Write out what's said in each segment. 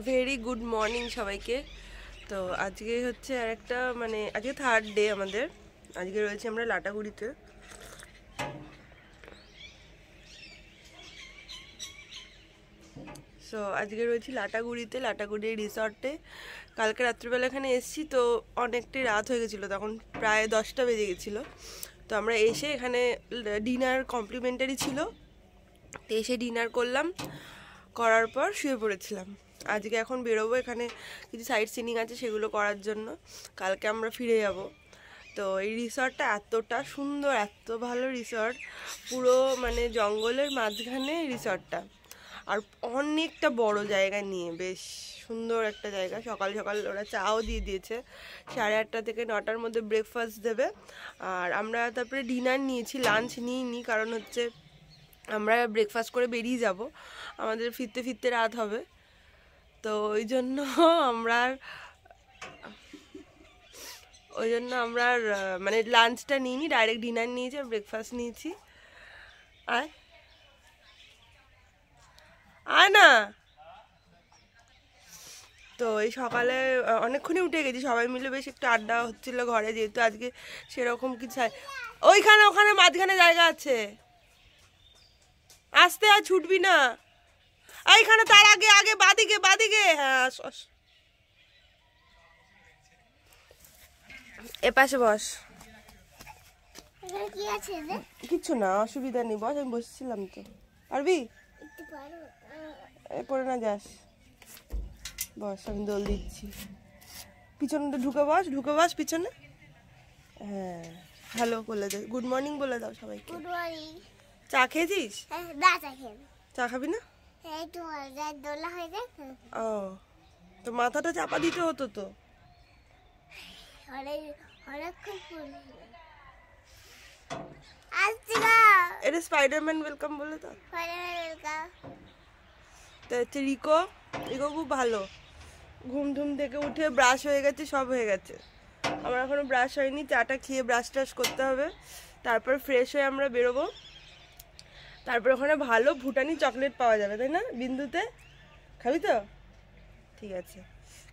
Very good morning সবাইকে। তো আজকে হচ্ছে আর একটা আজকে থার্ড ডে আমাদের। আজকে রয়েছে আমরা লাটাগুড়িতে। সো আজকে রয়েছি লাটাগুড়ির রিসর্টে। কালকে রাত্রিবেলা এখানে এসেছি, তো অনেকটাই রাত হয়ে গেছিলো, তখন প্রায় 10টা বেজে গেছিলো। তো আমরা এসে এখানে ডিনার কমপ্লিমেন্টারি ছিল, তো এসে ডিনার করলাম, করার পর শুয়ে পড়েছিলাম। আজকে এখন বেরোবো, এখানে কিছু সাইট সিনিং আছে সেগুলো করার জন্য, কালকে আমরা ফিরে যাব। তো এই রিসর্টটা এতটা সুন্দর, এত ভালো রিসর্ট, পুরো জঙ্গলের মাঝখানে রিসর্টটা, আর অনেকটা বড় জায়গা নিয়ে, বেশ সুন্দর একটা জায়গা। সকাল সকাল ওরা চাও দিয়ে দিয়েছে, 8:30 থেকে 9টার মধ্যে ব্রেকফাস্ট দেবে। আর আমরা তারপরে ডিনার নিয়েছি, লাঞ্চ নিইনি, কারণ হচ্ছে আমরা ব্রেকফাস্ট করে বেরিয়ে যাব, আমাদের ফিরতে ফিরতে রাত হবে। তো আমরা আর- ওই জন্য আমরা আর লাঞ্চটা নিইনি, ডাইরেক্ট ডিনার নিয়েছি আর ব্রেকফাস্ট নিয়েছি। আয় আয় না। তো এই সকালে অনেকক্ষণই উঠে গেছি, সবাই মিলে বেশ একটু আড্ডা হচ্ছিল ঘরে, যেহেতু আজকে সেরকম কিছু ওইখানে ওখানে মাঝখানে জায়গা আছে, আসতে আর ছুটবি না। এইখানে তার আগে আগে বাদিকে বাদিকে, হ্যাঁ এ পাশে বস। কি আছে রে? কিচ্ছু না, অসুবিধা নেই, বস, আমি বসছিলাম তো। পারবি? পড়ে না যাস, বস, আমি দোল দিচ্ছি। পিছনটা ঢুকে বস পিছনে। হ্যাঁ, হ্যালো বলে দে, গুড মর্নিং বলে দাও সবাইকে। Good morning. চা খেয়েছিস? না চা খেয়ে চা খাবি না? একটু দোলা হয়ে যায় ও, তো মাথাটা চাপা দিতে হতো তো। অনেকক্ষণ পরে আসছি গা। এটা স্পাইডারম্যান ওয়েলকাম বলে দাও। তো হচ্ছে রিকো খুব ভালো, ঘুম টুম থেকে উঠে ব্রাশ হয়ে গেছে, সব হয়ে গেছে। আমার এখনো ব্রাশ হয়নি, চাটা খেয়ে ব্রাশ টাশ করতে হবে, তারপর ফ্রেশ হয়ে আমরা বেরোবো। তারপর ওখানে ভালো ভুটানি চকলেট পাওয়া যাবে, তাই না বিন্দুতে? খাবি তো? ঠিক আছে,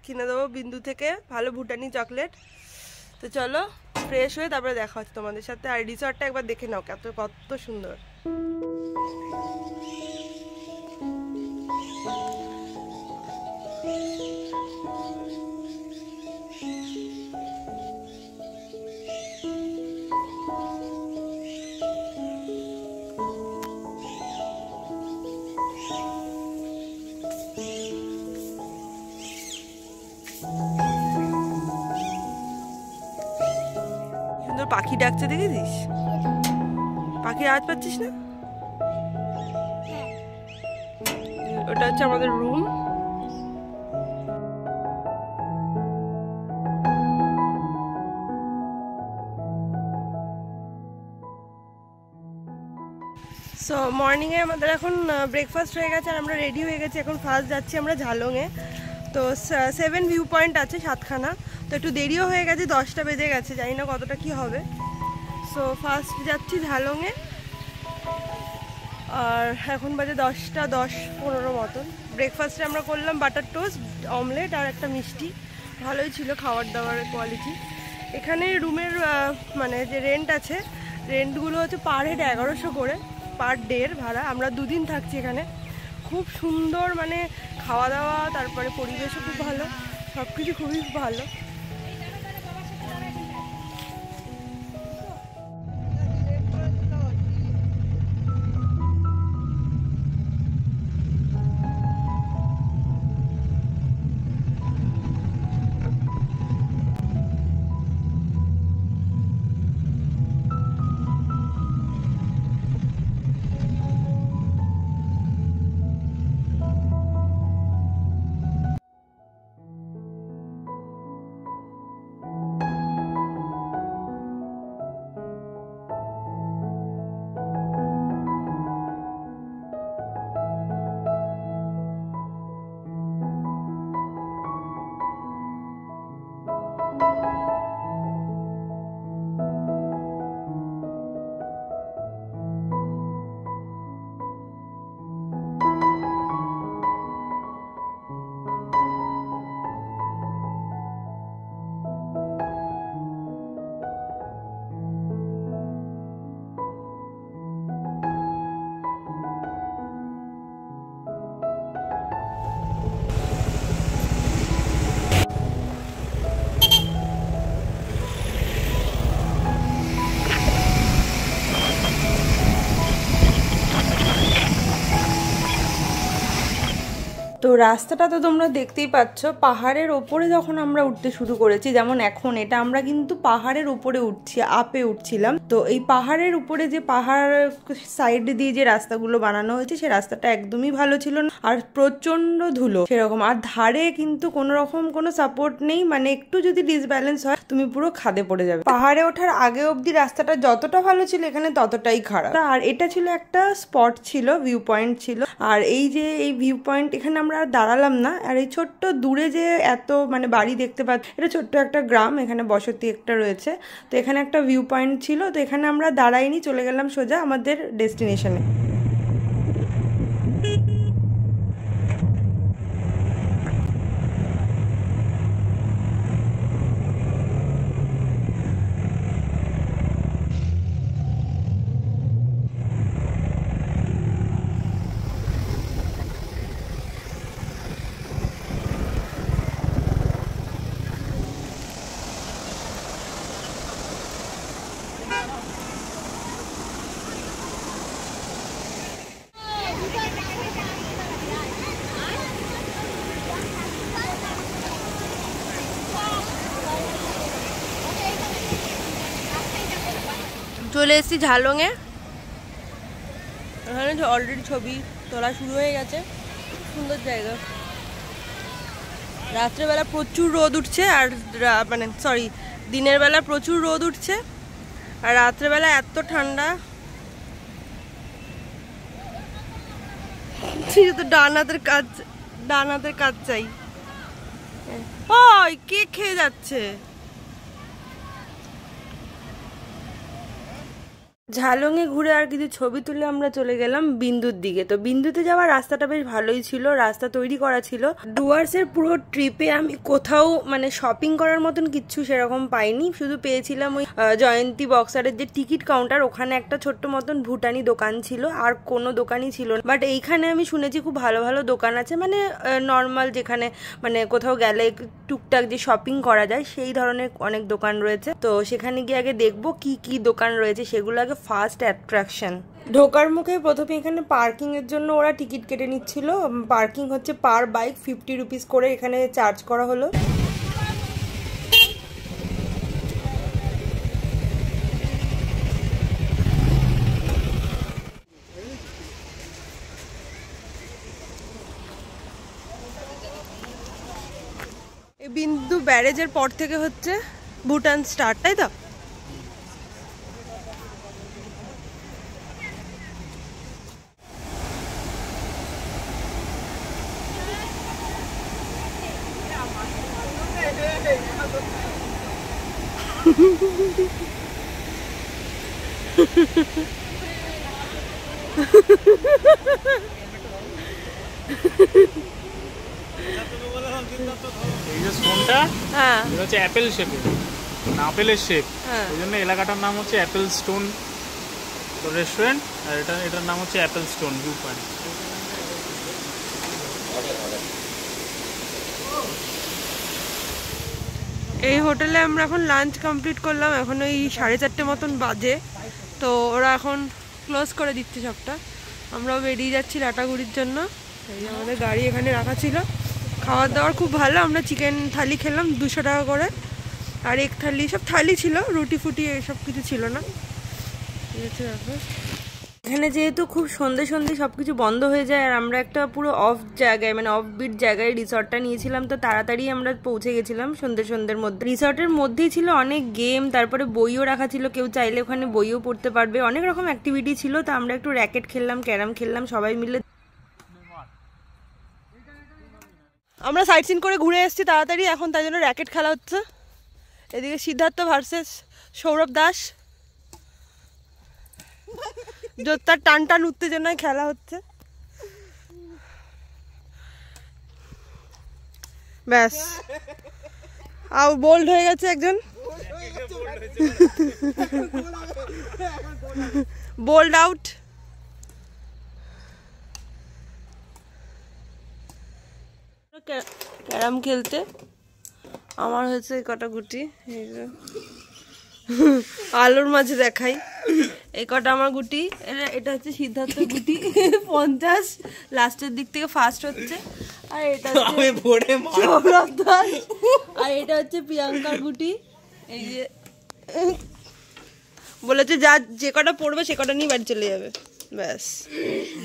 কিনে দেবো বিন্দু থেকে ভালো ভুটানি চকলেট। তো চলো ফ্রেশ হয়ে তারপরে দেখা হচ্ছে তোমাদের সাথে। আর রিসর্টটা একবার দেখে নাও, কত সুন্দর। সুন্দর পাখি ডাকছে, দেখেছিস? পাখির আওয়াজ পাচ্ছিস না? ওটা হচ্ছে আমাদের রুম। সো মর্নিংয়ে আমাদের এখন ব্রেকফাস্ট হয়ে গেছে, আর আমরা রেডি হয়ে গেছি। এখন ফার্স্ট যাচ্ছি আমরা ঝালংয়ে। তো 7 ভিউ পয়েন্ট আছে, 7খানা। তো একটু দেরিও হয়ে গেছে, 10টা বেজে গেছে, জানি না কতটা কি হবে। সো ফার্স্ট যাচ্ছি ঝালংয়ে, আর এখন বাজে 10টা 10-15 মতন। ব্রেকফাস্টে আমরা করলাম বাটার টোস্ট, অমলেট আর একটা মিষ্টি। ভালোই ছিল খাবার দাবারের কোয়ালিটি। এখানে রুমের যে রেন্ট আছে, রেন্টগুলো হচ্ছে পার হেড 1100 করে, পার ডের ভাড়া। আমরা 2 দিন থাকছি এখানে। খুব সুন্দর, খাওয়া দাওয়া, তারপরে পরিবেশও খুব ভালো, সব কিছু খুবই ভালো। তো রাস্তাটা তো তোমরা দেখতেই পাচ্ছ, পাহাড়ের ওপরে যখন আমরা উঠতে শুরু করেছি, যেমন এখন এটা আমরা কিন্তু পাহাড়ের উপরে উঠছি, আপে উঠছিলাম। তো এই পাহাড়ের উপরে যে পাহাড় সাইড দিয়ে যে রাস্তাগুলো বানানো হয়েছে, সেই রাস্তাটা একদমই ভালো ছিল না, আর প্রচন্ড ধুলো সেরকম, আর ধারে কিন্তু কোনো রকম কোনো সাপোর্ট নেই, মানে একটু যদি ডিসব্যালেন্স হয় তুমি পুরো খাদে পড়ে যাবে। পাহাড়ে ওঠার আগে অবধি রাস্তাটা যতটা ভালো ছিল এখানে ততটাই খারাপ। আর এটা ছিল একটা স্পট ছিল, ভিউ পয়েন্ট ছিল, আর এই যে এই ভিউ পয়েন্ট এখানে আমরা আর দাঁড়ালাম না। আর এই ছোট্ট দূরে যে এত মানে বাড়ি দেখতে পাচ্ছি, এটা ছোট্ট একটা গ্রাম, এখানে বসতি একটা রয়েছে। তো এখানে একটা ভিউ পয়েন্ট ছিল, তো এখানে আমরা দাঁড়াইনি, চলে গেলাম সোজা আমাদের ডেস্টিনেশনে। চলে এসেছি ঝালংয়ে। এখানে অলরেডি ছবি তোলা শুরু হয়ে গেছে, সুন্দর জায়গা। রাত্রেবেলা প্রচুর রোদ উঠছে, আর মানে সরি দিনের বেলা প্রচুর রোদ উঠছে, আর রাত্রেবেলা এত ঠান্ডা। তো ডান হাতের কাজ চাই। ওই কে খেয়ে যাচ্ছে? ঝালংয়ে ঘুরে আর কিছু ছবি তুলে আমরা চলে গেলাম বিন্দুর দিকে। তো বিন্দুতে যাওয়ার রাস্তাটা বেশ ভালোই ছিল, রাস্তা তৈরি করা ছিল। ডুয়ার্সের পুরো ট্রিপে আমি কোথাও মানে শপিং করার মতন কিচ্ছু সেরকম পাইনি, শুধু পেয়েছিলাম ওই জয়ন্তী বক্সারের যে টিকিট কাউন্টার, ওখানে একটা ছোট্ট মতন ভুটানি দোকান ছিল, আর কোনো দোকানই ছিল না। বাট এইখানে আমি শুনেছি খুব ভালো ভালো দোকান আছে, মানে নর্মাল যেখানে মানে কোথাও গেলে টুকটাক যে শপিং করা যায় সেই ধরনের অনেক দোকান রয়েছে। তো সেখানে গিয়ে আগে দেখবো কি কি দোকান রয়েছে, সেগুলো আগে ফার্স্ট অ্যাট্রাকশন। ঢোকার মুখে প্রথমে এখানে পার্কিং এর জন্য ওরা টিকিট কেটে নিচ্ছিল। পার্কিং হচ্ছে পার বাইক 50 রুপিস করে এখানে চার্জ করা হলো। এই বিন্দু ব্যারেজের পর থেকে হচ্ছে ভুটান স্টার্ট, তাই তো? এই যে স্টোনটা, হ্যাঁ, এটা হচ্ছে অ্যাপেল শেপের, আপেলের শেপ, ওই জন্য এলাকাটার নাম হচ্ছে অ্যাপেল স্টোন রেস্টুরেন্ট, আর এটার নাম হচ্ছে অ্যাপেল স্টোন ভিউ পয়েন্ট। এই হোটেলে আমরা এখন লাঞ্চ কমপ্লিট করলাম, এখন ওই 4:30 মতন বাজে। তো ওরা এখন ক্লোজ করে দিচ্ছে সবটা। আমরাও বেরিয়ে যাচ্ছি লাটাগুড়ির জন্য। এই আমাদের গাড়ি এখানে রাখা ছিল। খাওয়ার দাওয়ার খুব ভালো, আমরা চিকেন থালি খেলাম 200 টাকা করে, আর এক থালি, সব থালি ছিল, রুটি ফুটি এসব কিছু ছিল না। ঠিক আছে, এখানে যেহেতু খুব সন্ধে সন্ধে সবকিছু বন্ধ হয়ে যায়, আর আমরা একটা পুরো অফ জায়গায় মানে অফ বিট জায়গায় রিসর্টটা নিয়েছিলাম, তো তাড়াতাড়ি আমরা পৌঁছে গেছিলাম সন্ধ্যের মধ্যে। রিসর্টের মধ্যেই ছিল অনেক গেম, তারপরে বইও রাখা ছিল, কেউ চাইলে ওখানে বইও পড়তে পারবে, অনেক রকম অ্যাক্টিভিটি ছিল। তো আমরা একটু র্যাকেট খেললাম, ক্যারাম খেললাম সবাই মিলে। আমরা সাইট সিন করে ঘুরে এসেছি তাড়াতাড়ি, এখন তাই জন্য র্যাকেট খেলা হচ্ছে। এদিকে সিদ্ধার্থ ভার্সেস সৌরভ দাস, তার টান টান উত্তেজনায় খেলা হচ্ছে। ব্যাস, আর বোল্ড হয়ে গেছে একজন, বোল্ড আউট। ক্যারাম খেলতে আমার হচ্ছে কটা গুটি, আলোর মাঝে দেখাই, এই কটা আমার গুটি। এটা হচ্ছে সিদ্ধার্থ গুটি, 50 লাস্টের দিক থেকে ফার্স্ট হচ্ছে। আর এটা আমি পড়ে সৌরভ দাস, আর এটা হচ্ছে প্রিয়াঙ্কার গুটি। এই যে বলেছে যা যে কটা পড়বে সে কটা নিয়ে বাড়ি চলে যাবে, ব্যাস।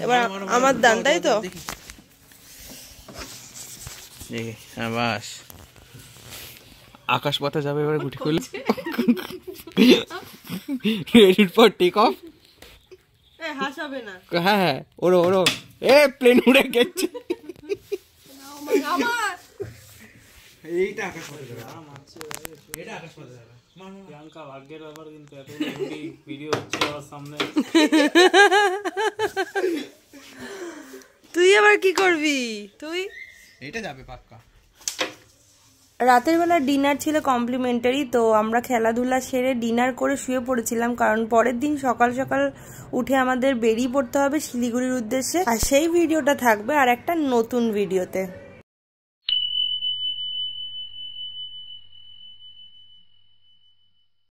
এবার আমার দান, তাই তো? বাস আকাশ পথে যাবে এবারে গুটি খুলে। Ready for take off. হাসাবে না। হ্যাঁ হ্যাঁ, ওরো ওরো, এ প্লেন উড়ে গেছে। এইটা আকাশ পথে যাবে, এটা আকাশ পথে যাবে। প্রিয়াঙ্কা ভাগ্যের ব্যাপার, কিন্তু এত ভিডিও হচ্ছে আমার সামনে। তুই আবার কি করবি? তুই এটা যাবে পাক্কা। রাতের বেলা ডিনার ছিল কমপ্লিমেন্টারি, তো আমরা খেলাধুলা সেরে ডিনার করে শুয়ে পড়েছিলাম, কারণ পরের দিন সকাল সকাল উঠে আমাদের বেরিয়ে পড়তে হবে শিলিগুড়ির উদ্দেশ্যে। আর সেই ভিডিওটা থাকবে আর একটা নতুন ভিডিওতে।